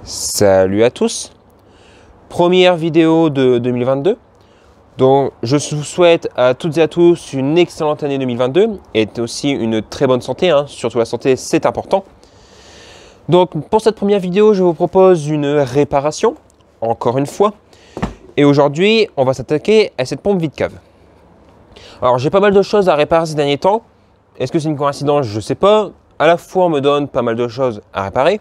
Salut à tous, première vidéo de 2022. Donc je vous souhaite à toutes et à tous une excellente année 2022 et aussi une très bonne santé, surtout la santé c'est important. Donc pour cette première vidéo je vous propose une réparation, encore une fois. Et aujourd'hui on va s'attaquer à cette pompe vide-cave. Alors j'ai pas mal de choses à réparer ces derniers temps. Est-ce que c'est une coïncidence? Je sais pas. À la fois on me donne pas mal de choses à réparer.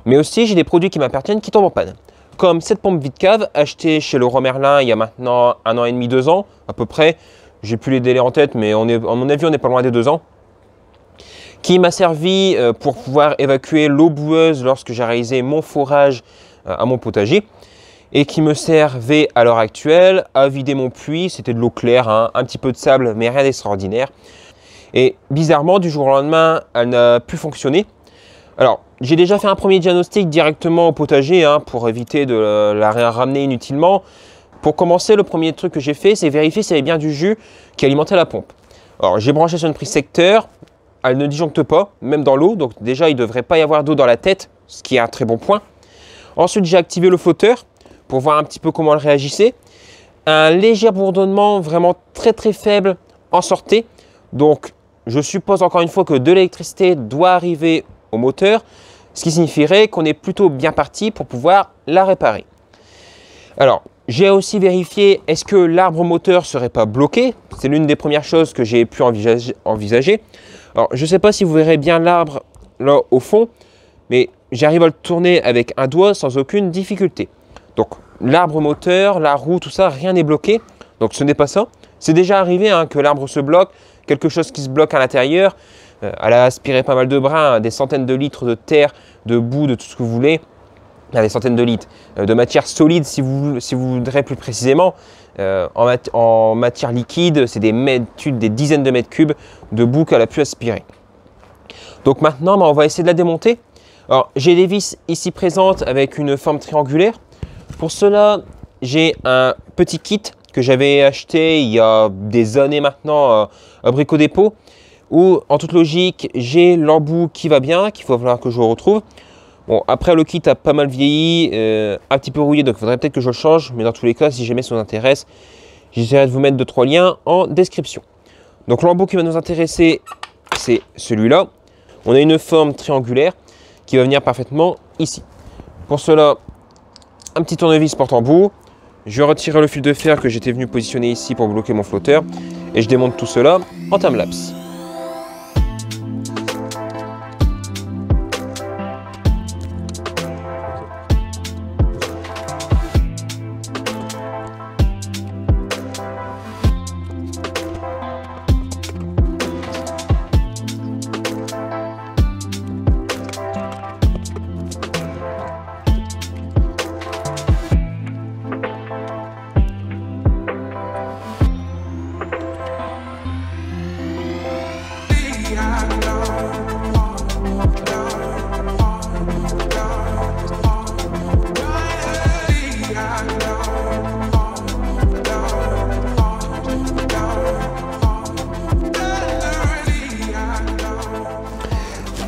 Mais aussi, j'ai des produits qui m'appartiennent qui tombent en panne. Comme cette pompe vide-cave achetée chez Leroy Merlin il y a maintenant 1 an et demi, 2 ans à peu près. J'ai plus les délais en tête, mais à mon avis, on n'est pas loin des 2 ans. Qui m'a servi pour pouvoir évacuer l'eau boueuse lorsque j'ai réalisé mon forage à mon potager. Et qui me servait à l'heure actuelle à vider mon puits. C'était de l'eau claire, un petit peu de sable, mais rien d'extraordinaire. Et bizarrement, du jour au lendemain, elle n'a plus fonctionné. Alors, j'ai déjà fait un premier diagnostic directement au potager pour éviter de la ramener inutilement. Pour commencer, le premier truc que j'ai fait, c'est vérifier s'il y avait bien du jus qui alimentait la pompe. Alors, j'ai branché sur une prise secteur. Elle ne disjoncte pas, même dans l'eau. Donc déjà, il ne devrait pas y avoir d'eau dans la tête, ce qui est un très bon point. Ensuite, j'ai activé le flotteur pour voir un petit peu comment elle réagissait. Un léger bourdonnement vraiment très faible en sortait. Donc, je suppose encore une fois que de l'électricité doit arriver au moteur, ce qui signifierait qu'on est plutôt bien parti pour pouvoir la réparer. Alors, j'ai aussi vérifié, est-ce que l'arbre moteur ne serait pas bloqué? C'est l'une des premières choses que j'ai pu envisager. Alors, je ne sais pas si vous verrez bien l'arbre là au fond, mais j'arrive à le tourner avec un doigt sans aucune difficulté. Donc, l'arbre moteur, la roue, tout ça, rien n'est bloqué. Donc, ce n'est pas ça. C'est déjà arrivé que l'arbre se bloque, quelque chose qui se bloque à l'intérieur. Elle a aspiré pas mal de brins, des centaines de litres de terre, de boue, de tout ce que vous voulez. Des centaines de litres de matière solide, si vous voudrez plus précisément. En matière liquide, c'est des dizaines de mètres cubes de boue qu'elle a pu aspirer. Donc maintenant, on va essayer de la démonter. Alors, j'ai des vis ici présentes avec une forme triangulaire. Pour cela, j'ai un petit kit que j'avais acheté il y a des années maintenant à Brico Dépôt, où en toute logique j'ai l'embout qui va bien, qu'il faut falloir que je retrouve. Bon, après le kit a pas mal vieilli, un petit peu rouillé, donc il faudrait peut-être que je le change, mais dans tous les cas, si jamais ça vous intéresse, j'essaierai de vous mettre 2-3 liens en description. Donc l'embout qui va nous intéresser, c'est celui-là. On a une forme triangulaire qui va venir parfaitement ici. Pour cela, un petit tournevis porte-embout. Je vais retirer le fil de fer que j'étais venu positionner ici pour bloquer mon flotteur, et je démonte tout cela en time-lapse.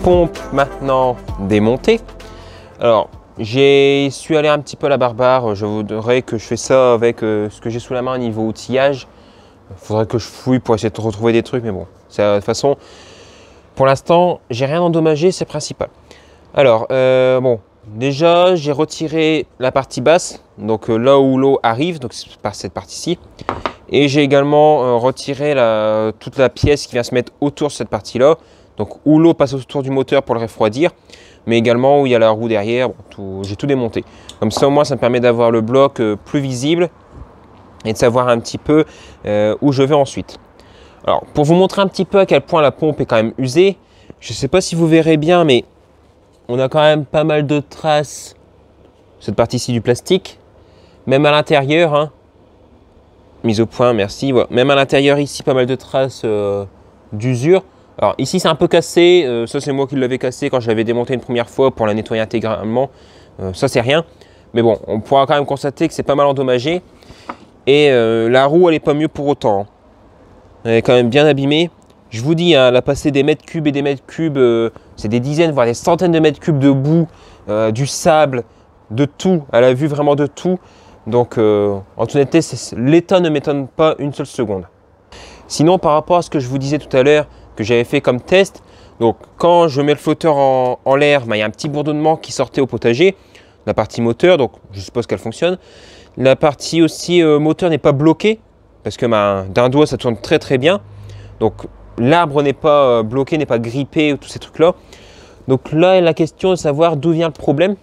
Pompe maintenant démontée. Alors j'ai su aller un petit peu à la barbare. Je voudrais que je fais ça avec ce que j'ai sous la main au niveau outillage. Il faudrait que je fouille pour essayer de retrouver des trucs, mais bon, de toute façon pour l'instant j'ai rien endommagé, c'est principal. Alors bon, déjà j'ai retiré la partie basse, donc là où l'eau arrive, donc c'est par cette partie-ci, et j'ai également retiré toute la pièce qui vient se mettre autour de cette partie-là. Donc où l'eau passe autour du moteur pour le refroidir, mais également où il y a la roue derrière, bon, j'ai tout démonté. Comme ça au moins ça me permet d'avoir le bloc plus visible et de savoir un petit peu où je vais ensuite. Alors pour vous montrer un petit peu à quel point la pompe est quand même usée, je ne sais pas si vous verrez bien, mais on a quand même pas mal de traces, cette partie-ci du plastique, même à l'intérieur, mise au point, merci, voilà. Même à l'intérieur ici, pas mal de traces d'usure. Alors ici c'est un peu cassé, ça c'est moi qui l'avais cassé quand je l'avais démonté une première fois pour la nettoyer intégralement, ça c'est rien. Mais bon, on pourra quand même constater que c'est pas mal endommagé. Et la roue elle est pas mieux pour autant. Elle est quand même bien abîmée. Je vous dis, elle a passé des mètres cubes et des mètres cubes, c'est des dizaines, voire des centaines de mètres cubes de boue du sable, de tout. Elle a vu vraiment de tout. Donc, en toute honnêteté, l'état ne m'étonne pas une seule seconde. Sinon, par rapport à ce que je vous disais tout à l'heure, que j'avais fait comme test, donc quand je mets le flotteur en l'air, il y a un petit bourdonnement qui sortait au potager, la partie moteur, donc je suppose qu'elle fonctionne. La partie aussi moteur n'est pas bloquée, parce que d'un doigt ça tourne très très bien. Donc l'arbre n'est pas bloqué, n'est pas grippé, tous ces trucs-là. Donc là, la question est de savoir d'où vient le problème.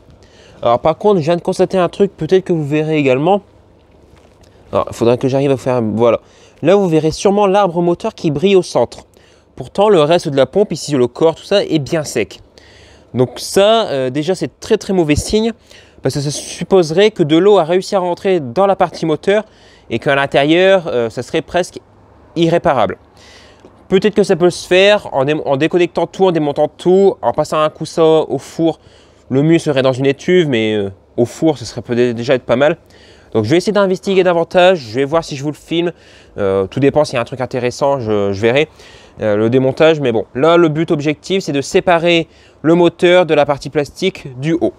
Alors par contre, je viens de constater un truc, peut-être que vous verrez également. Alors, il faudrait que j'arrive à faire, voilà. Là, vous verrez sûrement l'arbre moteur qui brille au centre. Pourtant, le reste de la pompe, ici le corps, tout ça, est bien sec. Donc ça, déjà, c'est très très mauvais signe, parce que ça supposerait que de l'eau a réussi à rentrer dans la partie moteur et qu'à l'intérieur, ça serait presque irréparable. Peut-être que ça peut se faire en déconnectant tout, en démontant tout, en passant un coup ça au four. Le mieux serait dans une étuve, mais au four, ça serait peut-être déjà être pas mal. Donc je vais essayer d'investiguer davantage, je vais voir si je vous le filme. Tout dépend s'il y a un truc intéressant, je verrai le démontage. Mais bon, là, le but objectif, c'est de séparer le moteur de la partie plastique du haut.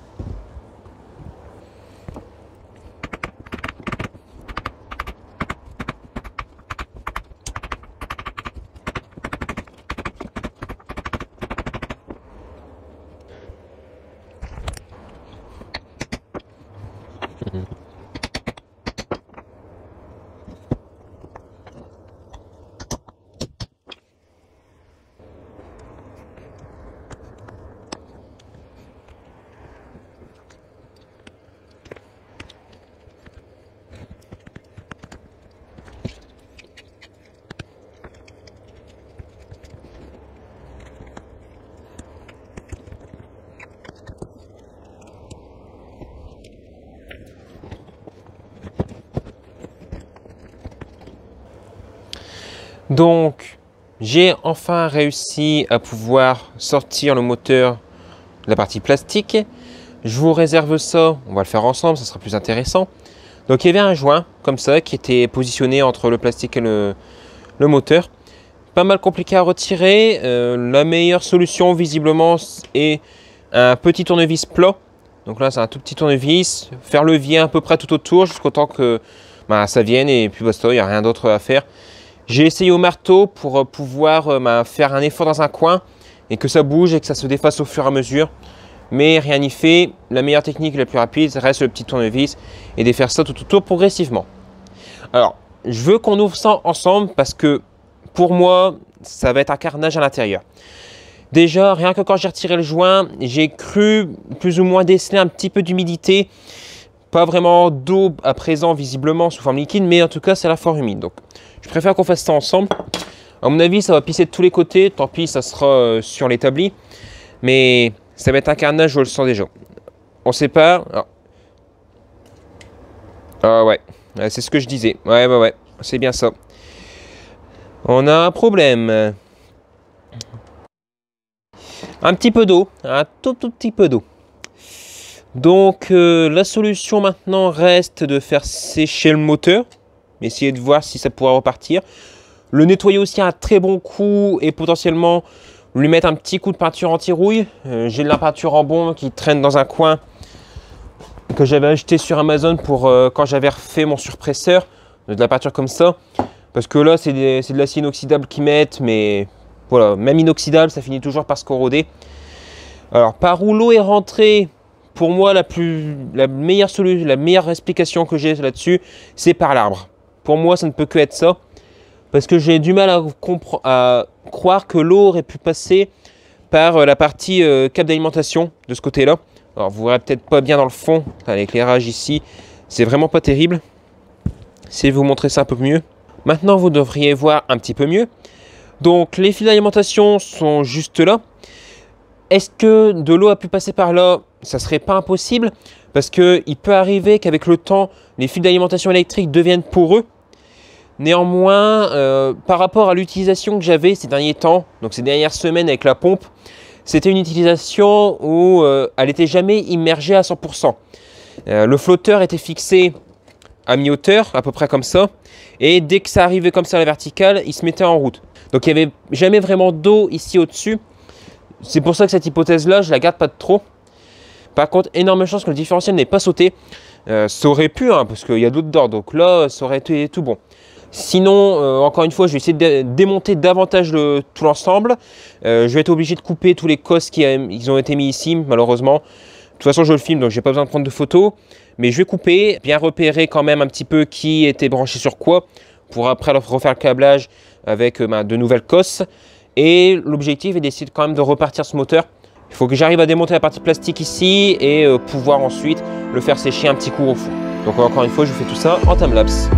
Donc, j'ai enfin réussi à pouvoir sortir le moteur de la partie plastique. Je vous réserve ça, on va le faire ensemble, ça sera plus intéressant. Donc, il y avait un joint comme ça qui était positionné entre le plastique et le moteur. Pas mal compliqué à retirer. La meilleure solution, visiblement, est un petit tournevis plat. Donc là, c'est un tout petit tournevis. Faire levier à peu près tout autour jusqu'au temps que ça vienne et puis basta, il n'y a rien d'autre à faire. J'ai essayé au marteau pour pouvoir faire un effort dans un coin et que ça bouge et que ça se défasse au fur et à mesure. Mais rien n'y fait. La meilleure technique la plus rapide reste le petit tournevis et de faire ça tout autour progressivement. Alors, je veux qu'on ouvre ça ensemble parce que pour moi, ça va être un carnage à l'intérieur. Déjà, rien que quand j'ai retiré le joint, j'ai cru plus ou moins déceler un petit peu d'humidité. Pas vraiment d'eau à présent visiblement sous forme liquide, mais en tout cas, c'est la forme humide. Donc, je préfère qu'on fasse ça ensemble. À mon avis, ça va pisser de tous les côtés. Tant pis, ça sera sur l'établi. Mais ça va être un carnage, je le sens déjà. On sépare. Ah ouais, c'est ce que je disais. Ouais, c'est bien ça. On a un problème. Un petit peu d'eau, un tout petit peu d'eau. Donc la solution maintenant reste de faire sécher le moteur. Essayer de voir si ça pourra repartir. Le nettoyer aussi à un très bon coup et potentiellement lui mettre un petit coup de peinture anti-rouille. J'ai de la peinture en bon qui traîne dans un coin que j'avais acheté sur Amazon pour quand j'avais refait mon surpresseur. De la peinture comme ça. Parce que là, c'est de l'acier inoxydable qu'ils mettent, mais voilà, même inoxydable, ça finit toujours par se corroder. Alors, par où l'eau est rentrée, pour moi, la meilleure explication que j'ai là-dessus, c'est par l'arbre. Pour moi, ça ne peut que être ça. Parce que j'ai du mal à croire que l'eau aurait pu passer par la partie câble d'alimentation de ce côté-là. Alors, vous verrez peut-être pas bien dans le fond. L'éclairage ici, c'est vraiment pas terrible. Si vous montrer ça un peu mieux. Maintenant, vous devriez voir un petit peu mieux. Donc, les fils d'alimentation sont juste là. Est-ce que de l'eau a pu passer par là? Ça serait pas impossible parce qu'il peut arriver qu'avec le temps, les fils d'alimentation électrique deviennent poreux. Néanmoins, par rapport à l'utilisation que j'avais ces derniers temps, donc ces dernières semaines avec la pompe, c'était une utilisation où elle n'était jamais immergée à 100%. Le flotteur était fixé à mi-hauteur, à peu près comme ça. Et dès que ça arrivait comme ça à la verticale, il se mettait en route. Donc il n'y avait jamais vraiment d'eau ici au-dessus. C'est pour ça que cette hypothèse-là, je la garde pas de trop. Par contre, énorme chance que le différentiel n'ait pas sauté. Ça aurait pu, hein, parce qu'il y a d'autres d'or, donc là, ça aurait été tout bon. Sinon, encore une fois, je vais essayer de démonter davantage tout l'ensemble. Je vais être obligé de couper tous les cosses qui ont été mis ici, malheureusement. De toute façon, je le filme, donc j'ai pas besoin de prendre de photos. Mais je vais couper, bien repérer quand même un petit peu qui était branché sur quoi, pour après refaire le câblage avec de nouvelles cosses. Et l'objectif est d'essayer quand même de repartir ce moteur. Il faut que j'arrive à démonter la partie plastique ici et pouvoir ensuite le faire sécher un petit coup au four. Donc encore une fois, je vous fais tout ça en time-lapse.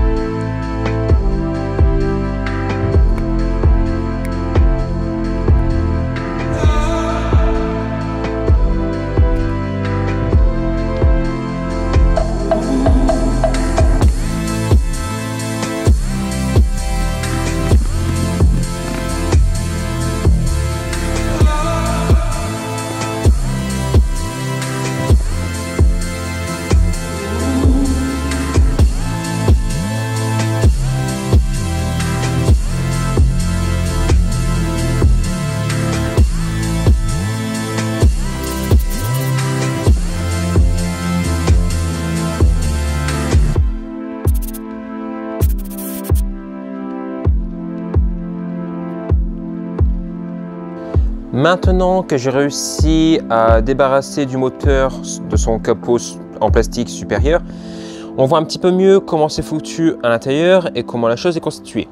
Maintenant que j'ai réussi à débarrasser du moteur de son capot en plastique supérieur, on voit un petit peu mieux comment c'est foutu à l'intérieur et comment la chose est constituée.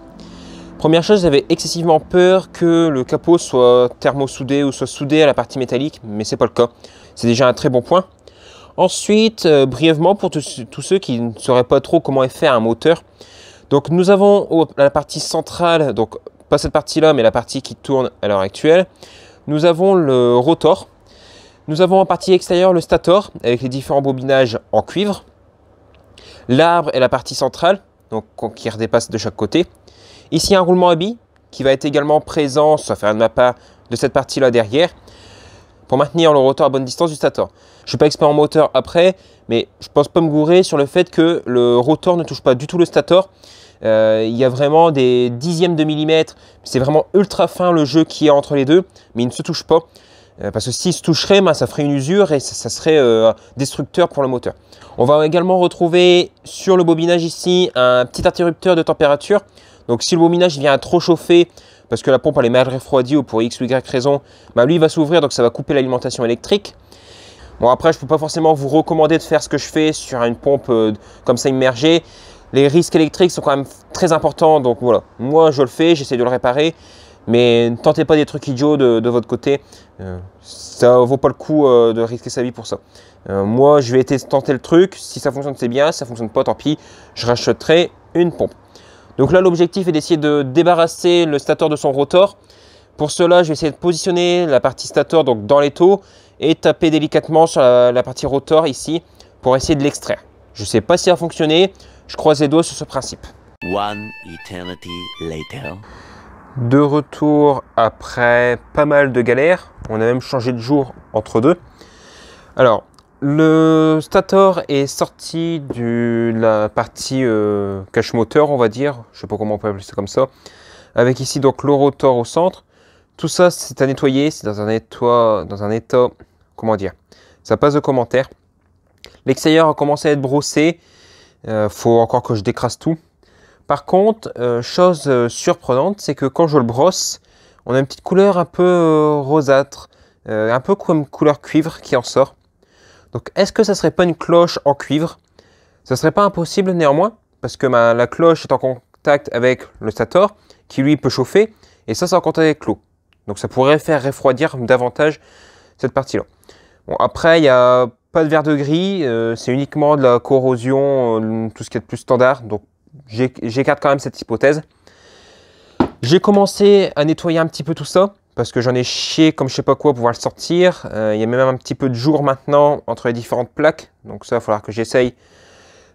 Première chose, j'avais excessivement peur que le capot soit thermosoudé ou soit soudé à la partie métallique, mais c'est pas le cas. C'est déjà un très bon point. Ensuite, brièvement, pour tous ceux qui ne sauraient pas trop comment est fait un moteur, donc nous avons la partie centrale, donc pas cette partie-là, mais la partie qui tourne à l'heure actuelle. Nous avons le rotor. Nous avons en partie extérieure le stator avec les différents bobinages en cuivre. L'arbre est la partie centrale, donc qui redépasse de chaque côté. Ici, un roulement à billes qui va être également présent, sauf à ma part, de cette partie-là derrière, pour maintenir le rotor à bonne distance du stator. Je ne suis pas expert en moteur après, mais je ne pense pas me gourer sur le fait que le rotor ne touche pas du tout le stator. Il y a vraiment des dixièmes de millimètre, c'est vraiment ultra fin le jeu qui est entre les deux, mais il ne se touche pas. Parce que s'il se toucherait, ça ferait une usure et ça serait destructeur pour le moteur. On va également retrouver sur le bobinage ici un petit interrupteur de température. Donc si le bobinage vient à trop chauffer, parce que la pompe elle est mal refroidie ou pour X ou Y raison, lui il va s'ouvrir, donc ça va couper l'alimentation électrique. Bon, après je ne peux pas forcément vous recommander de faire ce que je fais sur une pompe comme ça immergée. Les risques électriques sont quand même très importants, donc voilà. Moi, je le fais, j'essaie de le réparer, mais ne tentez pas des trucs idiots de votre côté. Ça ne vaut pas le coup de risquer sa vie pour ça. Moi, je vais tenter le truc. Si ça fonctionne, c'est bien. Si ça ne fonctionne pas, tant pis. Je rachèterai une pompe. Donc là, l'objectif est d'essayer de débarrasser le stator de son rotor. Pour cela, je vais essayer de positionner la partie stator donc dans l'étau et taper délicatement sur la partie rotor ici pour essayer de l'extraire. Je ne sais pas si ça a fonctionné. Je croise les doigts sur ce principe. One eternity later. De retour après pas mal de galères. On a même changé de jour entre deux. Alors, le stator est sorti de la partie cache moteur, on va dire. Je ne sais pas comment on peut appeler ça comme ça. Avec ici donc le rotor au centre. Tout ça, c'est à nettoyer. C'est dans un état, comment dire, ça passe de commentaires. L'extérieur a commencé à être brossé. Faut encore que je décrasse tout. Par contre, chose surprenante, c'est que quand je le brosse, on a une petite couleur un peu rosâtre, un peu comme couleur cuivre qui en sort. Donc est-ce que ça serait pas une cloche en cuivre? Ça serait pas impossible néanmoins, parce que la cloche est en contact avec le stator, qui lui peut chauffer, et ça c'est en contact avec l'eau. Donc ça pourrait faire refroidir davantage cette partie-là. Bon, après, il y a pas de verre de gris, c'est uniquement de la corrosion, tout ce qui est de plus standard. Donc j'écarte quand même cette hypothèse. J'ai commencé à nettoyer un petit peu tout ça, parce que j'en ai chié comme je sais pas quoi pour pouvoir le sortir. Il y a même un petit peu de jour maintenant entre les différentes plaques. Donc ça, il va falloir que j'essaye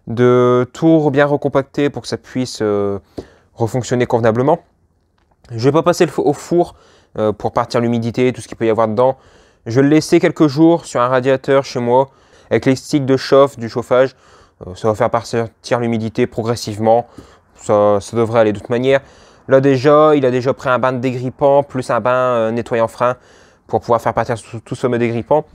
de tout bien recompacter pour que ça puisse refonctionner convenablement. Je ne vais pas passer au four pour partir l'humidité, tout ce qu'il peut y avoir dedans. Je vais le laisser quelques jours sur un radiateur chez moi avec les sticks de chauffe, du chauffage. Ça va faire partir l'humidité progressivement. Ça devrait aller de toute manière. Là déjà, il a déjà pris un bain de dégrippant plus un bain nettoyant frein pour pouvoir faire partir tout ce fameux dégrippant.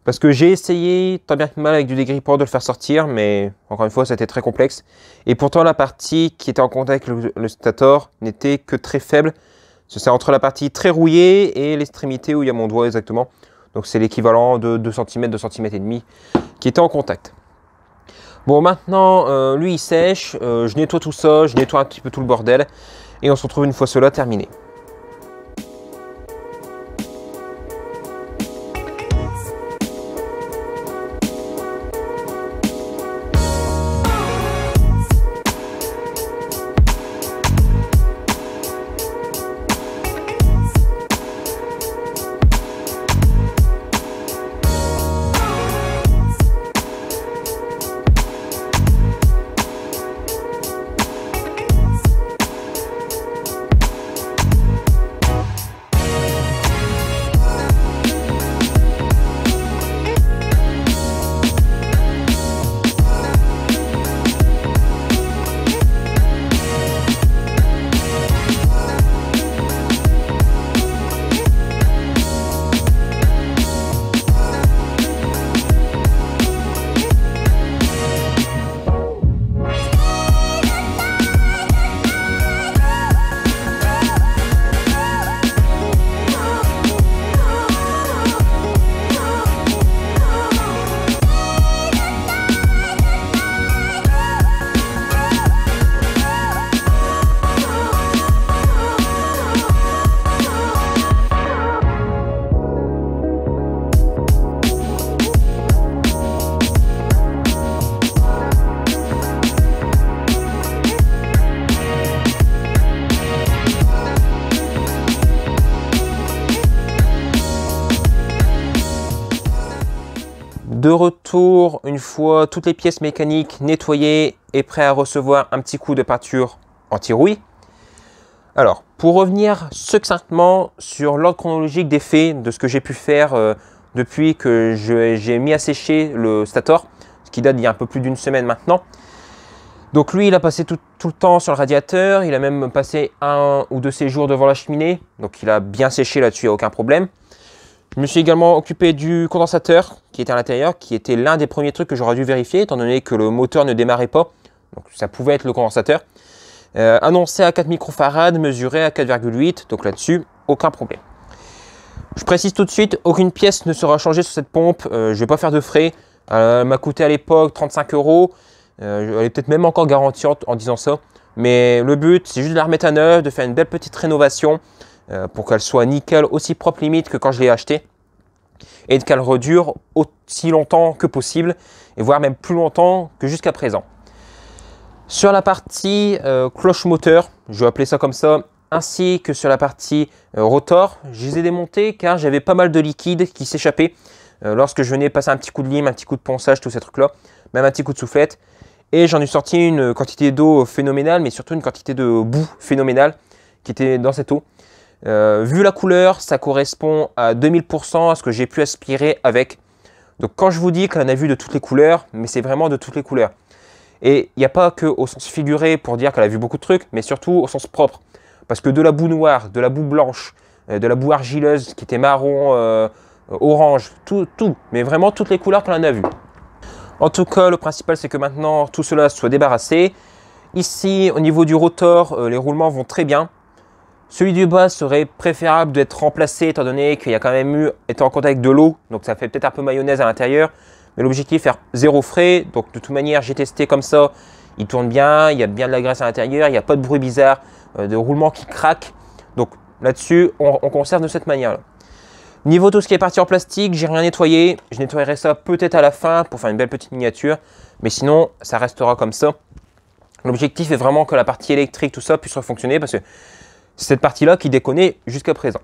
Parce que j'ai essayé, tant bien que mal avec du dégrippant, de le faire sortir, mais encore une fois, c'était très complexe. Et pourtant, la partie qui était en contact avec le stator n'était que très faible. C'est entre la partie très rouillée et l'extrémité où il y a mon doigt exactement. Donc c'est l'équivalent de 2 cm, 2 cm et demi qui était en contact. Bon, maintenant, lui, il sèche. Je nettoie tout ça, je nettoie un petit peu tout le bordel. Et on se retrouve une fois cela terminé. De retour, une fois toutes les pièces mécaniques nettoyées et prêt à recevoir un petit coup de peinture anti-rouille. Alors, pour revenir succinctement sur l'ordre chronologique des faits de ce que j'ai pu faire depuis que j'ai mis à sécher le stator, ce qui date d'il y a un peu plus d'une semaine maintenant. Donc lui, il a passé tout le temps sur le radiateur, il a même passé 1 ou 2 séjours devant la cheminée, donc il a bien séché là-dessus, il n'y a aucun problème. Je me suis également occupé du condensateur qui était à l'intérieur, qui était l'un des premiers trucs que j'aurais dû vérifier, étant donné que le moteur ne démarrait pas. Donc ça pouvait être le condensateur. Annoncé à 4 microfarads, mesuré à 4,8, donc là-dessus, aucun problème. Je précise tout de suite, aucune pièce ne sera changée sur cette pompe, je ne vais pas faire de frais. Elle m'a coûté à l'époque 35 €, elle est peut-être même encore garantie en disant ça. Mais le but, c'est juste de la remettre à neuf, de faire une belle petite rénovation, pour qu'elle soit nickel, aussi propre limite que quand je l'ai acheté, et qu'elle redure aussi longtemps que possible, et voire même plus longtemps que jusqu'à présent. Sur la partie cloche moteur, je vais appeler ça comme ça, ainsi que sur la partie rotor, je les ai démontés car j'avais pas mal de liquide qui s'échappait lorsque je venais passer un petit coup de lime, un petit coup de ponçage, tous ces trucs-là, même un petit coup de soufflette. Et j'en ai sorti une quantité d'eau phénoménale, mais surtout une quantité de boue phénoménale qui était dans cette eau. Vu la couleur, ça correspond à 2000% à ce que j'ai pu aspirer avec. Donc quand je vous dis qu'elle en a vu de toutes les couleurs, mais c'est vraiment de toutes les couleurs. Et il n'y a pas que au sens figuré pour dire qu'elle a vu beaucoup de trucs, mais surtout au sens propre. Parce que de la boue noire, de la boue blanche, de la boue argileuse qui était marron, orange, tout, mais vraiment toutes les couleurs qu'elle en a vues. En tout cas, le principal c'est que maintenant tout cela soit débarrassé. Ici, au niveau du rotor, les roulements vont très bien. Celui du bas serait préférable d'être remplacé étant donné qu'il y a quand même été en contact avec de l'eau, donc ça fait peut-être un peu mayonnaise à l'intérieur. Mais l'objectif est faire 0 frais, donc de toute manière j'ai testé comme ça, il tourne bien, il y a bien de la graisse à l'intérieur, il n'y a pas de bruit bizarre, de roulement qui craque. Donc là-dessus, on conserve de cette manière-là. Niveau tout ce qui est parti en plastique, j'ai rien nettoyé, je nettoierai ça peut-être à la fin pour faire une belle petite miniature, mais sinon ça restera comme ça. L'objectif est vraiment que la partie électrique, tout ça puisse fonctionner parce que c'est cette partie-là qui déconnait jusqu'à présent.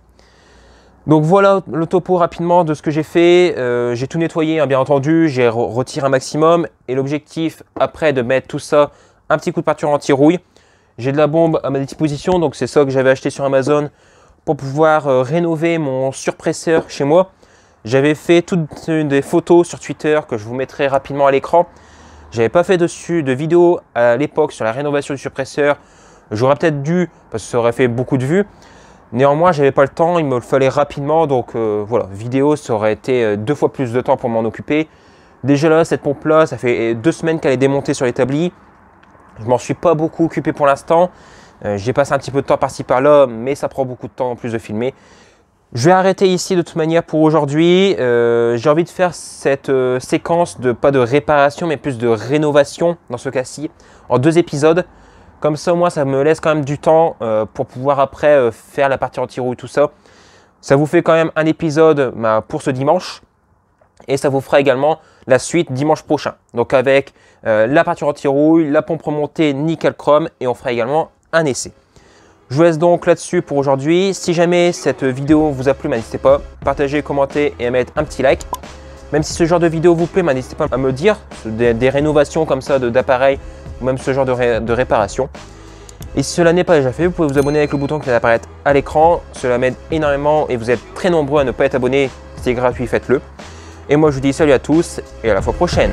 Donc voilà le topo rapidement de ce que j'ai fait. J'ai tout nettoyé, hein, bien entendu, j'ai retiré un maximum. Et l'objectif, après, de mettre tout ça, un petit coup de peinture anti-rouille. J'ai de la bombe à ma disposition, donc c'est ça que j'avais acheté sur Amazon pour pouvoir rénover mon surpresseur chez moi. J'avais fait toutes des photos sur Twitter que je vous mettrai rapidement à l'écran. J'avais pas fait dessus de vidéo à l'époque sur la rénovation du surpresseur. J'aurais peut-être dû, parce que ça aurait fait beaucoup de vues. Néanmoins, j'avais pas le temps, il me le fallait rapidement, donc voilà, vidéo, ça aurait été 2 fois plus de temps pour m'en occuper. Déjà là, cette pompe-là, ça fait 2 semaines qu'elle est démontée sur l'établi. Je m'en suis pas beaucoup occupé pour l'instant. J'ai passé un petit peu de temps par-ci par-là, mais ça prend beaucoup de temps en plus de filmer. Je vais arrêter ici de toute manière pour aujourd'hui. J'ai envie de faire cette séquence pas de réparation, mais plus de rénovation dans ce cas-ci, en 2 épisodes. Comme ça, au moins, ça me laisse quand même du temps pour pouvoir après faire la partie anti-rouille, tout ça. Ça vous fait quand même un épisode pour ce dimanche. Et ça vous fera également la suite dimanche prochain. Donc avec la partie anti-rouille, la pompe remontée nickel chrome, et on fera également un essai. Je vous laisse donc là-dessus pour aujourd'hui. Si jamais cette vidéo vous a plu, n'hésitez pas, partagez, commentez et à mettre un petit like. Même si ce genre de vidéo vous plaît, n'hésitez pas à me dire des rénovations comme ça d'appareils ou même ce genre de réparation. Et si cela n'est pas déjà fait, vous pouvez vous abonner avec le bouton qui vient d'apparaître à l'écran. Cela m'aide énormément et vous êtes très nombreux à ne pas être abonnés. C'est gratuit, faites-le. Et moi je vous dis salut à tous et à la fois prochaine.